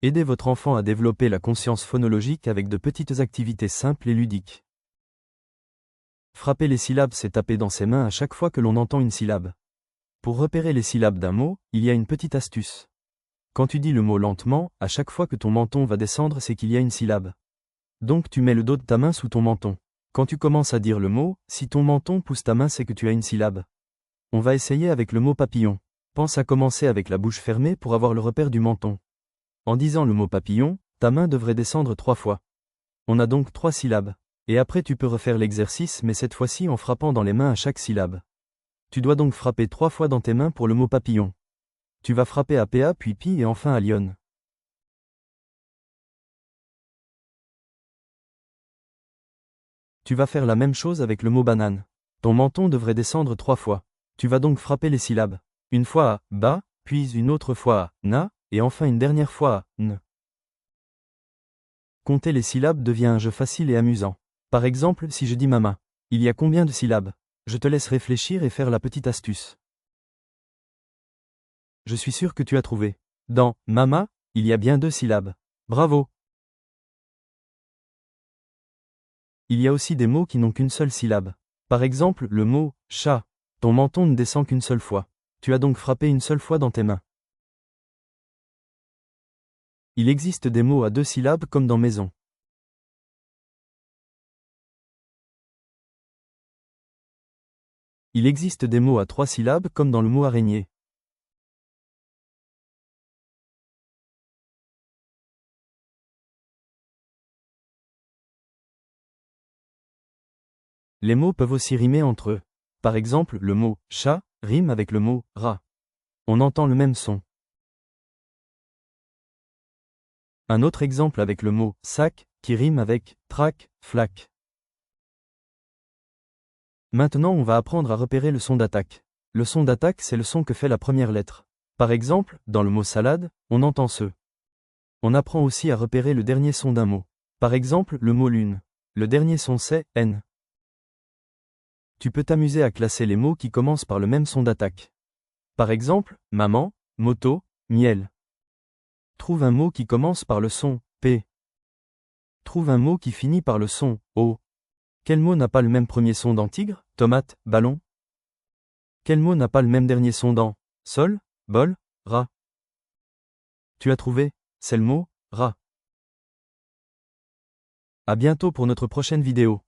Aidez votre enfant à développer la conscience phonologique avec de petites activités simples et ludiques. Frapper les syllabes, c'est taper dans ses mains à chaque fois que l'on entend une syllabe. Pour repérer les syllabes d'un mot, il y a une petite astuce. Quand tu dis le mot lentement, à chaque fois que ton menton va descendre, c'est qu'il y a une syllabe. Donc tu mets le dos de ta main sous ton menton. Quand tu commences à dire le mot, si ton menton pousse ta main, c'est que tu as une syllabe. On va essayer avec le mot papillon. Pense à commencer avec la bouche fermée pour avoir le repère du menton. En disant le mot papillon, ta main devrait descendre 3 fois. On a donc 3 syllabes. Et après tu peux refaire l'exercice, mais cette fois-ci en frappant dans les mains à chaque syllabe. Tu dois donc frapper 3 fois dans tes mains pour le mot papillon. Tu vas frapper à PA puis PI et enfin à Lyon. Tu vas faire la même chose avec le mot banane. Ton menton devrait descendre 3 fois. Tu vas donc frapper les syllabes. Une fois à ba, puis une autre fois à na, et enfin une dernière fois à n. Compter les syllabes devient un jeu facile et amusant. Par exemple, si je dis mama, il y a combien de syllabes? Je te laisse réfléchir et faire la petite astuce. Je suis sûr que tu as trouvé. Dans mama, il y a bien 2 syllabes. Bravo! Il y a aussi des mots qui n'ont qu'une seule syllabe. Par exemple, le mot chat. Ton menton ne descend qu'une seule fois. Tu as donc frappé une seule fois dans tes mains. Il existe des mots à 2 syllabes comme dans maison. Il existe des mots à 3 syllabes comme dans le mot araignée. Les mots peuvent aussi rimer entre eux. Par exemple, le mot chat rime avec le mot rat. On entend le même son. Un autre exemple avec le mot sac qui rime avec trac, flac. Maintenant, on va apprendre à repérer le son d'attaque. Le son d'attaque, c'est le son que fait la première lettre. Par exemple, dans le mot salade, on entend ce. On apprend aussi à repérer le dernier son d'un mot. Par exemple, le mot lune. Le dernier son c'est N. Tu peux t'amuser à classer les mots qui commencent par le même son d'attaque. Par exemple, maman, moto, miel. Trouve un mot qui commence par le son P. Trouve un mot qui finit par le son O. Quel mot n'a pas le même premier son dans tigre, tomate, ballon? Quel mot n'a pas le même dernier son dans sol, bol, rat? Tu as trouvé, c'est le mot rat. À bientôt pour notre prochaine vidéo.